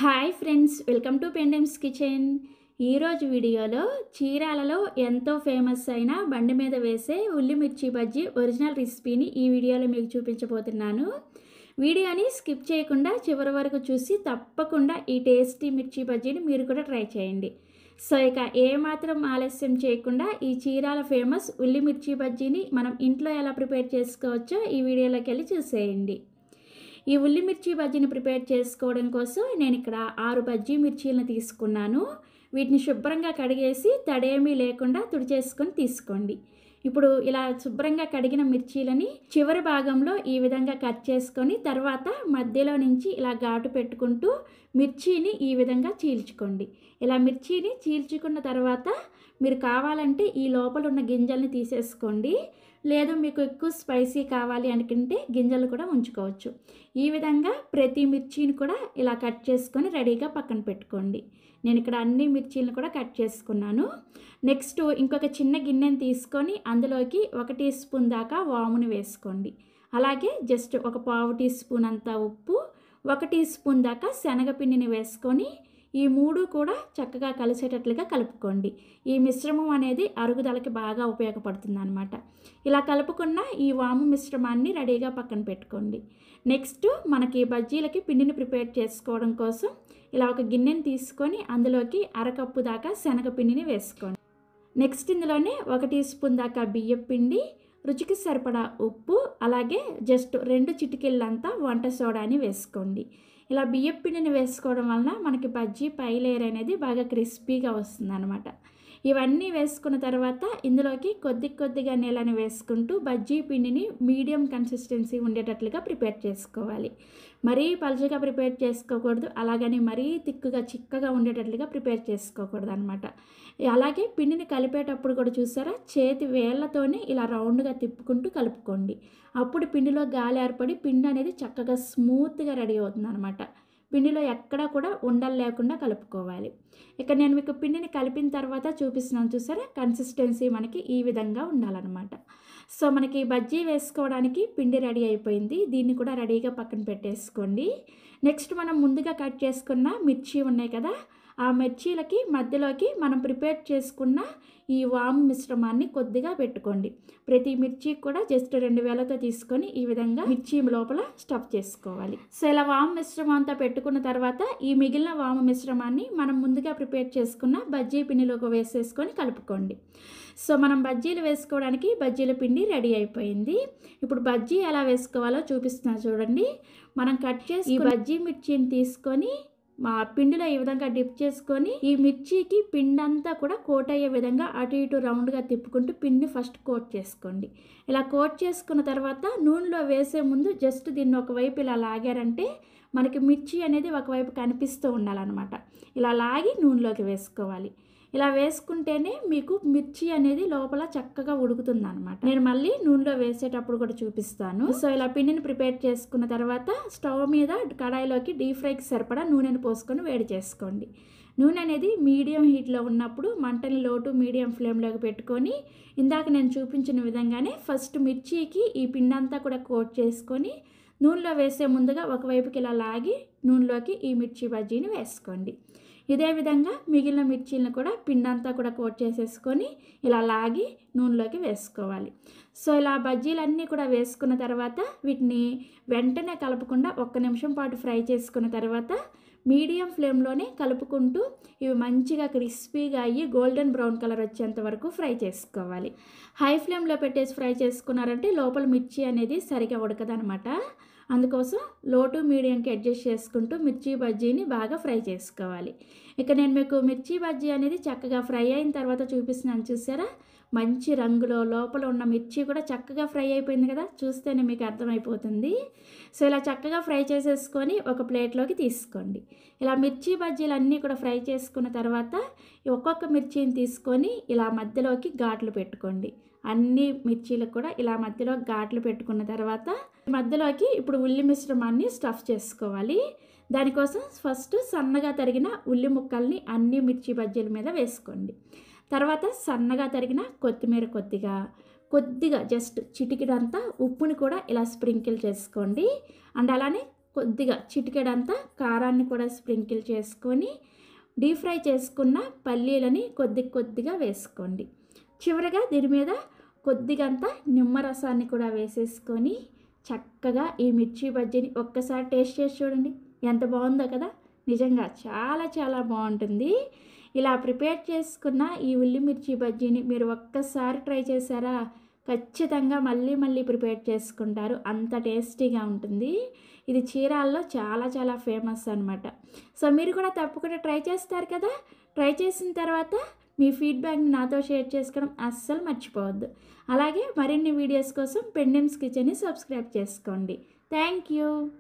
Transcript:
Hi friends, welcome to Pendems kitchen. ఈరోజు వీడియోలో చీరాలలో ఎంతో ఫేమస్ అయిన బండి మీద వేసే ఉల్లి మిర్చి బజ్జీ ఒరిజినల్ రెసిపీని ఈ వీడియోలో మీకు చూపించబోతున్నాను. వీడియోని స్కిప్ చేయకుండా చివరి వరకు చూసి తప్పకుండా ఈ టేస్టీ మిర్చి బజ్జీని మీరు కూడా ట్రై చేయండి. సో ఇక ఏమాత్రం ఆలస్యం చేయకుండా ఈ చీరాల ఫేమస్ ఉల్లి మిర్చి బజ్జీని మనం ఇంట్లో ఎలా ప్రిపేర్ చేసుకోవచ్చో ఈ వీడియోలోకి వెళ్ళి చూసేయండి. ఈ ఉల్లి మిర్చి బజ్జీని ప్రిపేర్ చేసుకోవడం కోసం నేను ఇక్కడ 6 బజ్జీ మిర్చీలను తీసుకున్నాను. వీటిని శుభ్రంగా కడిగేసి తడేమీ లేకుండా తుడిచేసుకొని తీసుకోండి. ఇప్పుడు ఇలా శుభ్రంగా కడిగిన మిర్చీలని చివరి భాగంలో ఈ విధంగా కట్ చేసుకొని తర్వాత మధ్యలో నుంచి ఇలా ఘాటు పెట్టుకుంటూ మిర్చీని ఈ విధంగా చీల్చుకోండి. ఇలా మిర్చీని చీల్చుకున్న తర్వాత మీరు కావాలంటే ఈ లోపల ఉన్న గింజల్ని తీసేసుకోండి. లేదు మీకు ఎక్కువ స్పైసీ కావాలి అనుకుంటే గింజలు కూడా ఉంచుకోవచ్చు. ఈ విధంగా ప్రతి మిర్చిని కూడా ఇలా కట్ చేసుకొని రెడీగా పక్కన పెట్టుకోండి. నేను ఇక్కడ అన్ని మిర్చీలను కూడా కట్ చేసుకున్నాను. నెక్స్ట్ ఇంకొక చిన్న గిన్నెని తీసుకొని అందులోకి 1 టీ స్పూన్ దాకా వాముని వేసుకోండి. అలాగే జస్ట్ ఒక 1/2 టీ స్పూన్ అంతా ఉప్పు, 1 టీ స్పూన్ దాకా శనగపిండిని వేసుకొని ఈ 3 కూడా చక్కగా కలిసేటట్లుగా కలుపుకోండి. ఈ మిశ్రమం అనేది అరుగుదలకి బాగా ఉపయోగపడుతుంది అన్నమాట. ఇలా కలుపుకున్న ఈ వాము మిశ్రమాన్ని రెడీగా పక్కన పెట్టుకోండి. నెక్స్ట్ మనకి బజ్జీలకి పిండిని ప్రిపేర్ చేసుకోవడం కోసం ఇలా ఒక గిన్నెని తీసుకొని అందులోకి 1/2 కప్పు దాకా శనగపిండిని వేసుకోండి. నెక్స్ట్ ఇందులోనే 1 టీ స్పూన్ దాకా బియ్యం పిండి, రుచికి సరిపడా ఉప్పు, అలాగే జస్ట్ 2 చిటికెళ్ళంతా వంట సోడాని వేసుకోండి. ఇలా బియ్యం పిండిని వేసుకోవడం వలన మనకి బజ్జీ పై లేయర్ అనేది బాగా క్రిస్పీగా వస్తుంది అనమాట. ఇవన్నీ వేసుకున్న తర్వాత ఇందులోకి కొద్దిగా నీళ్ళని వేసుకుంటూ బజ్జీ పిండిని మీడియం కన్సిస్టెన్సీ ఉండేటట్లుగా ప్రిపేర్ చేసుకోవాలి. మరీ పలుచగా ప్రిపేర్ చేసుకోకూడదు, అలాగని మరీ తిక్కుగా చిక్కగా ఉండేటట్లుగా ప్రిపేర్ చేసుకోకూడదు అనమాట. అలాగే పిండిని కలిపేటప్పుడు కూడా చూసారా, చేతి వేళ్ళతోనే ఇలా రౌండ్గా తిప్పుకుంటూ కలుపుకోండి. అప్పుడు పిండిలో గాలి ఏర్పడి పిండి అనేది చక్కగా స్మూత్గా రెడీ అవుతుంది అనమాట. పిండిలో ఎక్కడా కూడా ఉండలు లేకుండా కలుపుకోవాలి. ఇక నేను మీకు పిండిని కలిపిన తర్వాత చూపిస్తున్నాను చూసారా, కన్సిస్టెన్సీ మనకి ఈ విధంగా ఉండాలన్నమాట. సో మనకి బజ్జీ వేసుకోవడానికి పిండి రెడీ అయిపోయింది. దీన్ని కూడా రెడీగా పక్కన పెట్టేసుకోండి. నెక్స్ట్ మనం ముందుగా కట్ చేసుకున్న మిర్చి ఉన్నాయి కదా, ఆ మిర్చీలకి మధ్యలోకి మనం ప్రిపేర్ చేసుకున్న ఈ వాము మిశ్రమాన్ని కొద్దిగా పెట్టుకోండి. ప్రతి మిర్చి కూడా జస్ట్ 2 వేలతో తీసుకొని ఈ విధంగా మిర్చి లోపల స్టఫ్ చేసుకోవాలి. సో ఇలా వాము మిశ్రమం అంతా పెట్టుకున్న తర్వాత ఈ మిగిలిన వాము మిశ్రమాన్ని మనం ముందుగా ప్రిపేర్ చేసుకున్న బజ్జీ పిండిలోకి వేసేసుకొని కలుపుకోండి. సో మనం బజ్జీలు వేసుకోవడానికి బజ్జీల పిండి రెడీ అయిపోయింది. ఇప్పుడు బజ్జీ ఎలా వేసుకోవాలో చూపిస్తున్నా చూడండి. మనం కట్ చేసి ఈ బజ్జీ మిర్చిని తీసుకొని మా పిండిలో ఈ విధంగా డిప్ చేసుకొని ఈ మిర్చికి పిండి అంతా కూడా కోట్ అయ్యే విధంగా అటు ఇటు రౌండ్గా తిప్పుకుంటూ పిండిని ఫస్ట్ కోట్ చేసుకోండి. ఇలా కోట్ చేసుకున్న తర్వాత నూనెలో వేసే ముందు జస్ట్ దీన్ని ఒకవైపు ఇలా లాగారంటే మనకి మిర్చి అనేది ఒకవైపు కనిపిస్తూ ఉండాలన్నమాట. ఇలా లాగి నూనెలోకి వేసుకోవాలి. ఇలా వేసుకుంటేనే మీకు మిర్చి అనేది లోపల చక్కగా ఉడుకుతుంది అనమాట. నేను మళ్ళీ నూనెలో వేసేటప్పుడు కూడా చూపిస్తాను. సో ఇలా పిండిని ప్రిపేర్ చేసుకున్న తర్వాత స్టవ్ మీద కడాయిలోకి డీప్ ఫ్రైకి సరిపడా నూనెను పోసుకొని వేడి చేసుకోండి. నూనె అనేది మీడియం హీట్లో ఉన్నప్పుడు మంటని లో టు మీడియం ఫ్లేమ్లోకి పెట్టుకొని ఇందాక నేను చూపించిన విధంగానే ఫస్ట్ మిర్చికి ఈ పిండి అంతా కూడా కోట్ చేసుకొని నూనెలో వేసే ముందుగా ఒకవైపుకి ఇలా లాగి నూనెలోకి ఈ మిర్చి బజ్జీని వేసుకోండి. ఇదే విధంగా మిగిలిన మిర్చీలను కూడా పిండంతా కూడా కోట్ చేసేసుకొని ఇలా లాగి నూనెలోకి వేసుకోవాలి. సో ఇలా బజ్జీలన్నీ కూడా వేసుకున్న తర్వాత వీటిని వెంటనే కలపకుండా 1 నిమిషం పాటు ఫ్రై చేసుకున్న తర్వాత మీడియం ఫ్లేమ్లోనే కలుపుకుంటూ ఇవి మంచిగా క్రిస్పీగా అయ్యి గోల్డెన్ బ్రౌన్ కలర్ వచ్చేంత వరకు ఫ్రై చేసుకోవాలి. హై ఫ్లేమ్లో పెట్టేసి ఫ్రై చేసుకున్నారంటే లోపల మిర్చి అనేది సరిగా ఉడకదనమాట. అందుకోసం లో టు మీడియంకి అడ్జస్ట్ చేసుకుంటూ మిర్చి బజ్జీని బాగా ఫ్రై చేసుకోవాలి. ఇక నేను మీకు మిర్చి బజ్జీ అనేది చక్కగా ఫ్రై అయిన తర్వాత చూపిస్తున్నాను చూసారా, మంచి రంగులో లోపల ఉన్న మిర్చి కూడా చక్కగా ఫ్రై అయిపోయింది కదా, చూస్తేనే మీకు అర్థమైపోతుంది. సో ఇలా చక్కగా ఫ్రై చేసేసుకొని ఒక ప్లేట్లోకి తీసుకోండి. ఇలా మిర్చి బజ్జీలు అన్నీ కూడా ఫ్రై చేసుకున్న తర్వాత ఒక్కొక్క మిర్చిని తీసుకొని ఇలా మధ్యలోకి ఘాట్లు పెట్టుకోండి. అన్ని మిర్చీలకు కూడా ఇలా మధ్యలో ఘాట్లు పెట్టుకున్న తర్వాత మధ్యలోకి ఇప్పుడు ఉల్లి మిశ్రమాన్ని స్టఫ్ చేసుకోవాలి. దానికోసం ఫస్ట్ సన్నగా తరిగిన ఉల్లి ముక్కల్ని అన్ని మిర్చి బజ్జీల మీద వేసుకోండి. తర్వాత సన్నగా తరిగిన కొత్తిమీర కొద్దిగా జస్ట్ చిటికెడంతా ఉప్పుని కూడా ఇలా స్ప్రింకిల్ చేసుకోండి. అండ్ అలానే కొద్దిగా చిటికెడంతా కారాన్ని కూడా స్ప్రింకిల్ చేసుకొని డీప్ ఫ్రై చేసుకున్న పల్లీలని కొద్దిగా వేసుకోండి. చివరగా దీని మీద కొద్దిగంత నిమ్మరసాన్ని కూడా వేసేసుకొని చక్కగా ఈ మిర్చి బజ్జీని ఒక్కసారి టేస్ట్ చేసి చూడండి. ఎంత బాగుందో కదా! నిజంగా చాలా బాగుంటుంది. ఇలా ప్రిపేర్ చేసుకున్న ఈ ఉల్లి మిర్చి బజ్జీని మీరు ఒక్కసారి ట్రై చేశారా ఖచ్చితంగా మళ్ళీ ప్రిపేర్ చేసుకుంటారు. అంత టేస్టీగా ఉంటుంది. ఇది చీరాల్లో చాలా ఫేమస్ అనమాట. సో మీరు కూడా తప్పకుండా ట్రై చేస్తారు కదా! ట్రై చేసిన తర్వాత మీ ఫీడ్బ్యాక్ని నాతో షేర్ చేసుకోవడం అస్సలు మర్చిపోవద్దు. అలాగే మరిన్ని వీడియోస్ కోసం పెండెమ్స్ కిచెన్ని సబ్స్క్రైబ్ చేసుకోండి. Thank you.